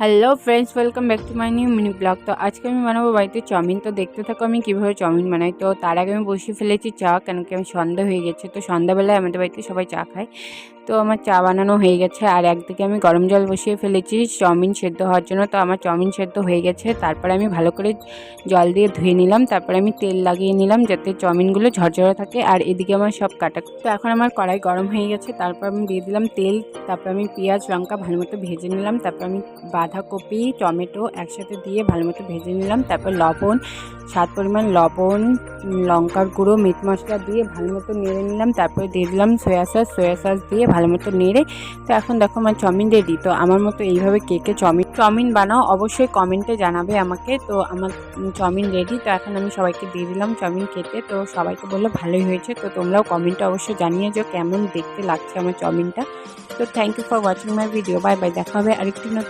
Hello friends, welcome back to my new mini blog. তো আজকে আমি বানাবো বাড়িতে চাউমিন। তো দেখতে থাকো আমি কীভাবে চাউমিন বানাই। তো তার আগে আমি বসিয়ে ফেলেছি চা, কেন কি আমি সন্ধ্যা হয়ে গেছে। তো সন্ধ্যাবেলায় আমাদের বাড়িতে সবাই চা খায়। তো আমার চা বানানো হয়ে গেছে, আর একদিকে আমি গরম জল বসিয়ে ফেলেছি চাউমিন সেদ্ধ হওয়ার জন্য। তো আমার চাউমিন সেদ্ধ হয়ে গেছে। তারপরে আমি ভালো করে জল দিয়ে ধুয়ে নিলাম, তারপরে আমি তেল লাগিয়ে নিলাম যাতে চাউমিনগুলো ঝরঝরে থাকে। আর এদিকে আমার সব কাটা। তো এখন আমার কড়াই গরম হয়ে গেছে, তারপর আমি দিয়ে দিলাম তেল। তারপর আমি পেঁয়াজ লঙ্কা ভালো মতো ভেজে নিলাম। তারপর আমি বাঁধাকপি টমেটো একসাথে দিয়ে ভালো মতো ভেজে নিলাম। তারপর লবণ, স্বাদ পরিমাণ লবণ, লঙ্কার গুঁড়ো, মিট মশলা দিয়ে ভালো মতো নেড়ে নিলাম। তারপরে দিয়ে দিলাম সোয়া সস দিয়ে ভালো মতো নেড়ে। তো এখন দেখো আমার চাউমিন রেডি। তো আমার মতো এইভাবে কে কে চাউমিন বানাও অবশ্যই কমেন্টে জানাবে আমাকে। তো আমার চাউমিন রেডি। তো এখন আমি সবাইকে দিয়ে দিলাম চাউমিন খেতে। তো সবাইকে বললো ভালোই হয়েছে। তো তোমরাও কমেন্টে অবশ্যই জানিয়ে যে কেমন দেখতে লাগছে আমার চাউমিনটা। তো thank you for watching my video. Bye bye, দেখা হবে আরেকটি নতুন